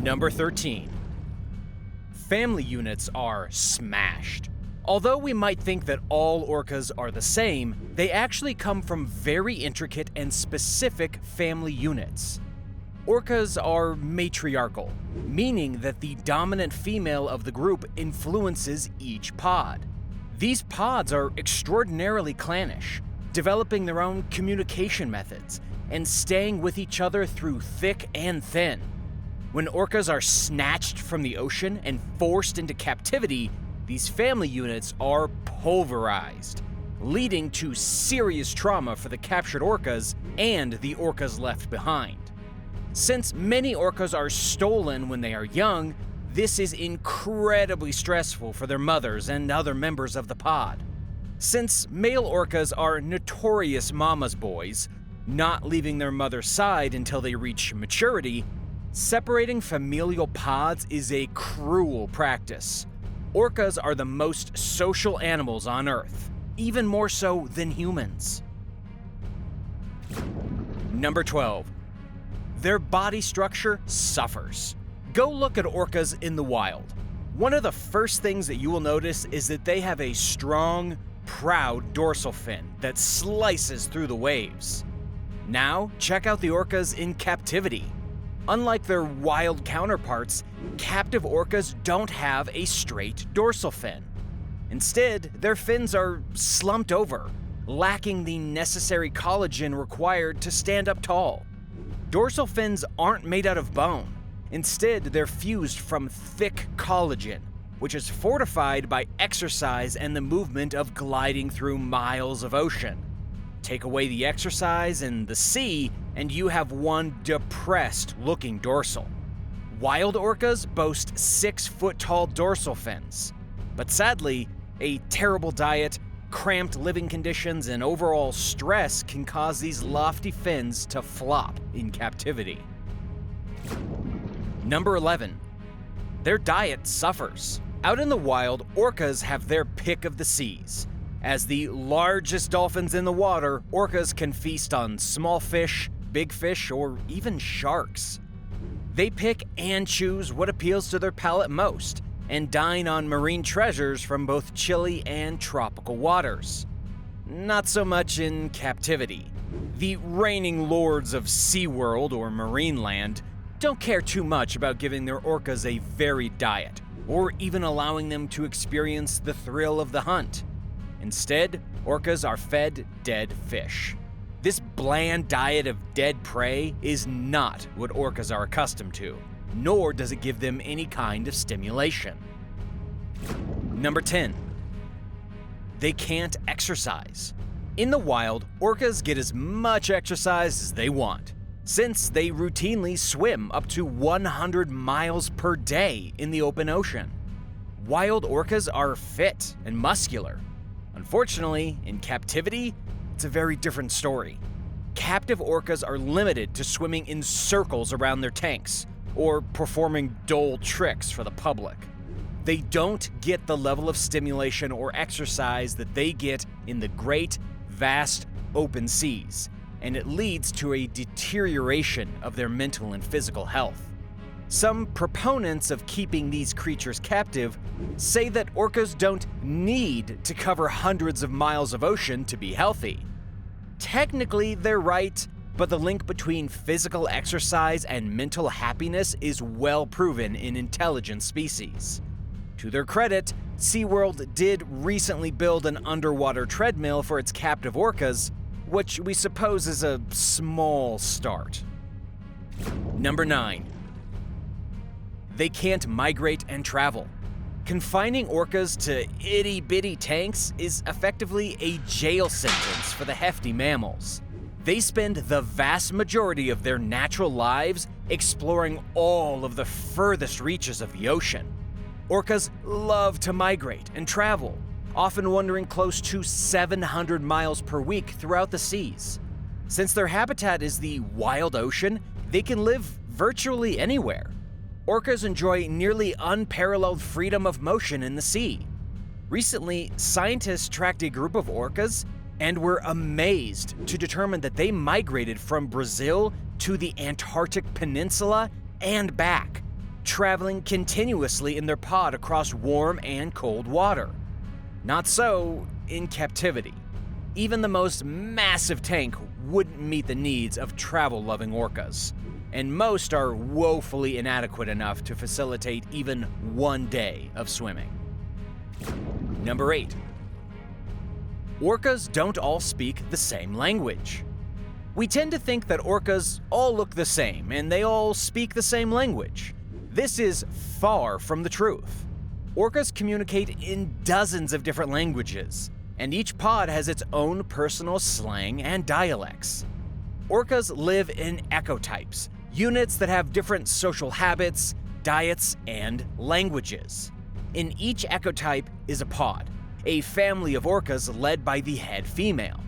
Number 13. Family units are smashed. Although we might think that all orcas are the same, they actually come from very intricate and specific family units. Orcas are matriarchal, meaning that the dominant female of the group influences each pod. These pods are extraordinarily clannish, developing their own communication methods and staying with each other through thick and thin. When orcas are snatched from the ocean and forced into captivity, these family units are pulverized, leading to serious trauma for the captured orcas and the orcas left behind. Since many orcas are stolen when they are young, this is incredibly stressful for their mothers and other members of the pod. Since male orcas are notorious mama's boys, not leaving their mother's side until they reach maturity, separating familial pods is a cruel practice. Orcas are the most social animals on Earth, even more so than humans. Number 12. Their body structure suffers. Go look at orcas in the wild. One of the first things that you will notice is that they have a strong, proud dorsal fin that slices through the waves. Now, check out the orcas in captivity. Unlike their wild counterparts, captive orcas don't have a straight dorsal fin. Instead, their fins are slumped over, lacking the necessary collagen required to stand up tall. Dorsal fins aren't made out of bone. Instead, they're fused from thick collagen, which is fortified by exercise and the movement of gliding through miles of ocean. Take away the exercise and the sea, and you have one depressed-looking dorsal. Wild orcas boast 6-foot-tall dorsal fins. But sadly, a terrible diet, cramped living conditions, and overall stress can cause these lofty fins to flop in captivity. Number 11. Their diet suffers. Out in the wild, orcas have their pick of the seas. As the largest dolphins in the water, orcas can feast on small fish, big fish, or even sharks. They pick and choose what appeals to their palate most, and dine on marine treasures from both chilly and tropical waters. Not so much in captivity. The reigning lords of SeaWorld or Marineland don't care too much about giving their orcas a varied diet, or even allowing them to experience the thrill of the hunt. Instead, orcas are fed dead fish. This bland diet of dead prey is not what orcas are accustomed to, nor does it give them any kind of stimulation. Number 10. They can't exercise. In the wild, orcas get as much exercise as they want, since they routinely swim up to 100 miles per day in the open ocean. Wild orcas are fit and muscular. Unfortunately, in captivity, it's a very different story. Captive orcas are limited to swimming in circles around their tanks, or performing dull tricks for the public. They don't get the level of stimulation or exercise that they get in the great, vast, open seas, and it leads to a deterioration of their mental and physical health. Some proponents of keeping these creatures captive say that orcas don't need to cover hundreds of miles of ocean to be healthy. Technically, they're right, but the link between physical exercise and mental happiness is well proven in intelligent species. To their credit, SeaWorld did recently build an underwater treadmill for its captive orcas, which we suppose is a small start. Number 9. They can't migrate and travel. Confining orcas to itty-bitty tanks is effectively a jail sentence for the hefty mammals. They spend the vast majority of their natural lives exploring all of the furthest reaches of the ocean. Orcas love to migrate and travel, often wandering close to 700 miles per week throughout the seas. Since their habitat is the wild ocean, they can live virtually anywhere. Orcas enjoy nearly unparalleled freedom of motion in the sea. Recently, scientists tracked a group of orcas and were amazed to determine that they migrated from Brazil to the Antarctic Peninsula and back traveling continuously in their pod across warm and cold water. Not so in captivity. Even the most massive tank wouldn't meet the needs of travel-loving orcas, and most are woefully inadequate enough to facilitate even one day of swimming. Number 8. Orcas don't all speak the same language. We tend to think that orcas all look the same and they all speak the same language. This is far from the truth. Orcas communicate in dozens of different languages, and each pod has its own personal slang and dialects. Orcas live in ecotypes, units that have different social habits, diets, and languages. In each ecotype is a pod, a family of orcas led by the head female.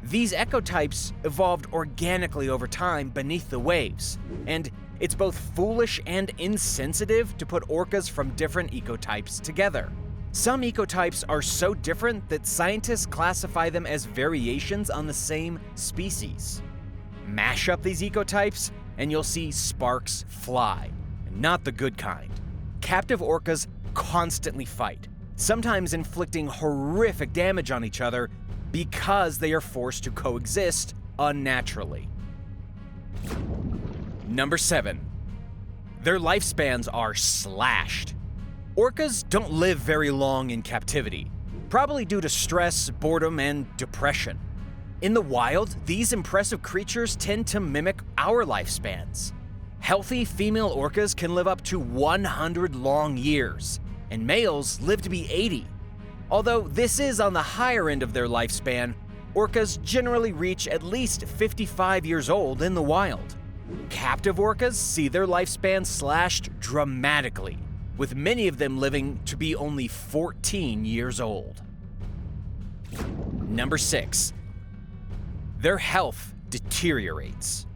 These ecotypes evolved organically over time beneath the waves, and it's both foolish and insensitive to put orcas from different ecotypes together. Some ecotypes are so different that scientists classify them as variations on the same species. Mash up these ecotypes, and you'll see sparks fly, and not the good kind. Captive orcas constantly fight, sometimes inflicting horrific damage on each other because they are forced to coexist unnaturally. Number 7. Their lifespans are slashed. Orcas don't live very long in captivity, probably due to stress, boredom, and depression. In the wild, these impressive creatures tend to mimic our lifespans. Healthy female orcas can live up to 100 long years, and males live to be 80. Although this is on the higher end of their lifespan, orcas generally reach at least 55 years old in the wild. Captive orcas see their lifespan slashed dramatically, with many of them living to be only 14 years old. Number 6. Their health deteriorates.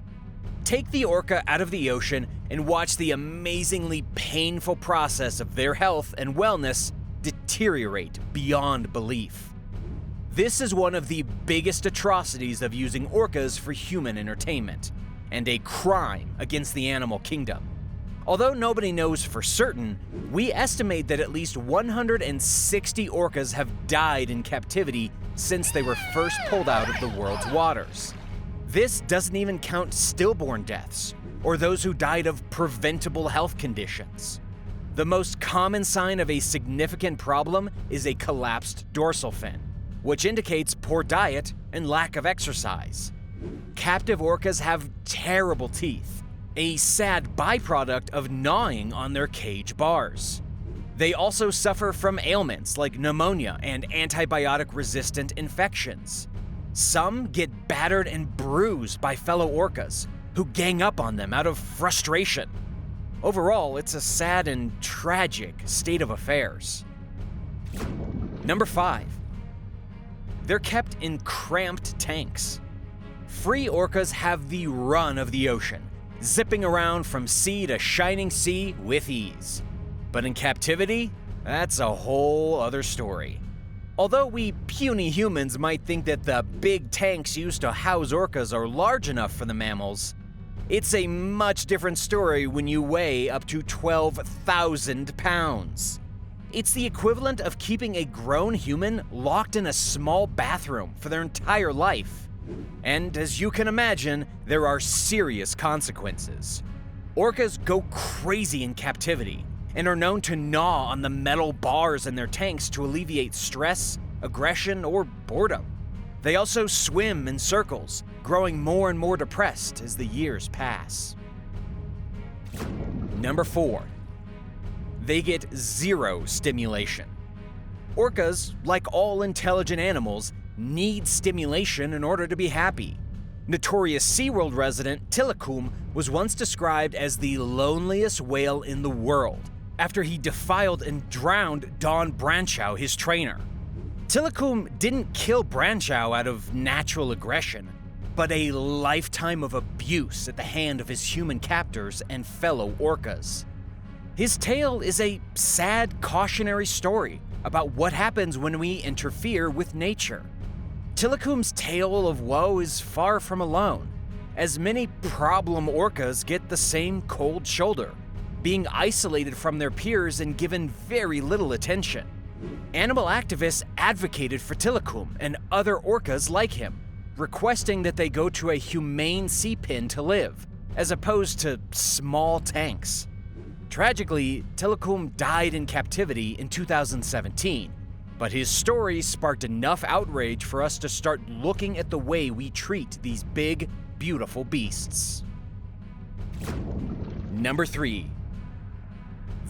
Take the orca out of the ocean and watch the amazingly painful process of their health and wellness deteriorate beyond belief. This is one of the biggest atrocities of using orcas for human entertainment, and a crime against the animal kingdom. Although nobody knows for certain, we estimate that at least 160 orcas have died in captivity since they were first pulled out of the world's waters. This doesn't even count stillborn deaths, or those who died of preventable health conditions. The most common sign of a significant problem is a collapsed dorsal fin, which indicates poor diet and lack of exercise. Captive orcas have terrible teeth, a sad byproduct of gnawing on their cage bars. They also suffer from ailments like pneumonia and antibiotic-resistant infections. Some get battered and bruised by fellow orcas, who gang up on them out of frustration. Overall, it's a sad and tragic state of affairs. Number 5. They're kept in cramped tanks. Free orcas have the run of the ocean, zipping around from sea to shining sea with ease. But in captivity, that's a whole other story. Although we puny humans might think that the big tanks used to house orcas are large enough for the mammals, it's a much different story when you weigh up to 12,000 pounds. It's the equivalent of keeping a grown human locked in a small bathroom for their entire life. And as you can imagine, there are serious consequences. Orcas go crazy in captivity and are known to gnaw on the metal bars in their tanks to alleviate stress, aggression, or boredom. They also swim in circles, growing more and more depressed as the years pass. Number 4. They get zero stimulation. Orcas, like all intelligent animals, need stimulation in order to be happy. Notorious SeaWorld resident Tilikum was once described as the loneliest whale in the world after he defiled and drowned Don Branchow, his trainer. Tilikum didn't kill Branchow out of natural aggression, but a lifetime of abuse at the hand of his human captors and fellow orcas. His tale is a sad, cautionary story about what happens when we interfere with nature. Tilikum's tale of woe is far from alone, as many problem orcas get the same cold shoulder. being isolated from their peers and given very little attention. Animal activists advocated for Tilikum and other orcas like him, requesting that they go to a humane sea pen to live, as opposed to small tanks. Tragically, Tilikum died in captivity in 2017, but his story sparked enough outrage for us to start looking at the way we treat these big, beautiful beasts. Number 3.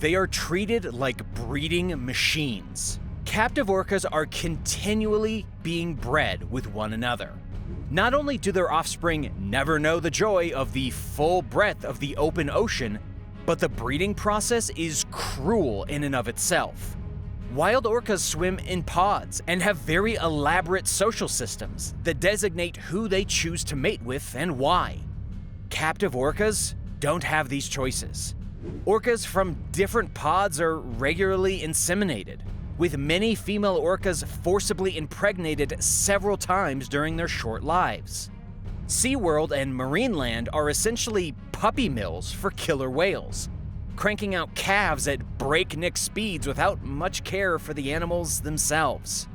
They are treated like breeding machines. Captive orcas are continually being bred with one another. Not only do their offspring never know the joy of the full breadth of the open ocean, but the breeding process is cruel in and of itself. Wild orcas swim in pods and have very elaborate social systems that designate who they choose to mate with and why. Captive orcas don't have these choices. Orcas from different pods are regularly inseminated, with many female orcas forcibly impregnated several times during their short lives. SeaWorld and Marineland are essentially puppy mills for killer whales, cranking out calves at breakneck speeds without much care for the animals themselves.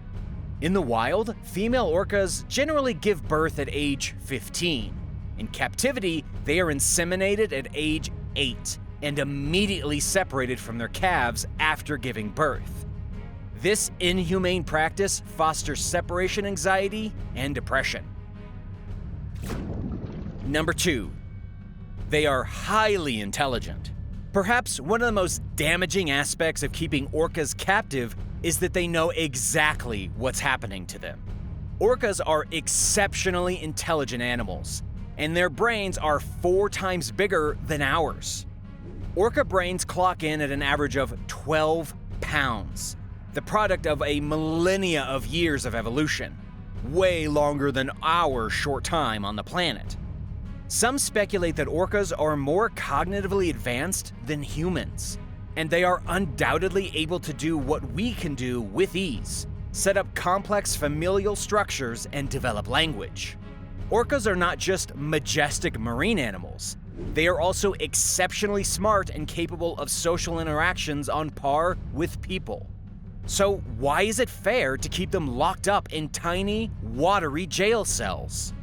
In the wild, female orcas generally give birth at age 15. In captivity, they are inseminated at age 8 and immediately separated from their calves after giving birth. This inhumane practice fosters separation anxiety and depression. Number 2. They are highly intelligent. Perhaps one of the most damaging aspects of keeping orcas captive is that they know exactly what's happening to them. Orcas are exceptionally intelligent animals, and their brains are 4 times bigger than ours. Orca brains clock in at an average of 12 pounds, the product of a millennia of years of evolution, way longer than our short time on the planet. Some speculate that orcas are more cognitively advanced than humans, and they are undoubtedly able to do what we can do with ease: set up complex familial structures and develop language. Orcas are not just majestic marine animals, they are also exceptionally smart and capable of social interactions on par with people. So why is it fair to keep them locked up in tiny, watery jail cells?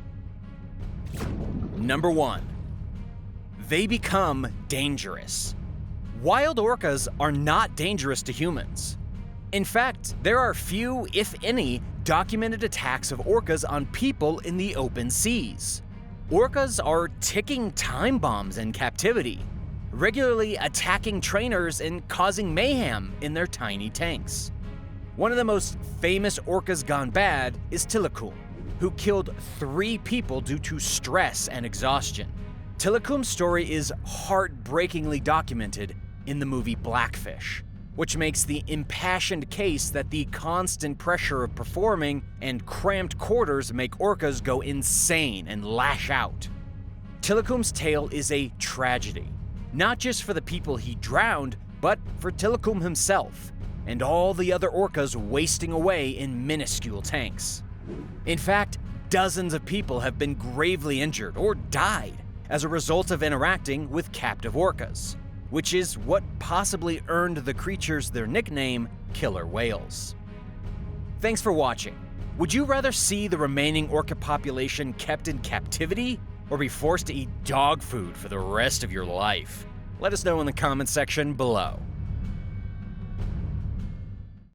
Number 1. They become dangerous. Wild orcas are not dangerous to humans. In fact, there are few, if any, documented attacks of orcas on people in the open seas. Orcas are ticking time bombs in captivity, regularly attacking trainers and causing mayhem in their tiny tanks. One of the most famous orcas gone bad is Tilikum, who killed 3 people due to stress and exhaustion. Tilikum's story is heartbreakingly documented in the movie Blackfish, which makes the impassioned case that the constant pressure of performing and cramped quarters make orcas go insane and lash out. Tilikum's tale is a tragedy, not just for the people he drowned, but for Tilikum himself and all the other orcas wasting away in minuscule tanks. In fact, dozens of people have been gravely injured or died as a result of interacting with captive orcas, which is what possibly earned the creatures their nickname, killer whales. Thanks for watching. Would you rather see the remaining orca population kept in captivity or be forced to eat dog food for the rest of your life? Let us know in the comments section below.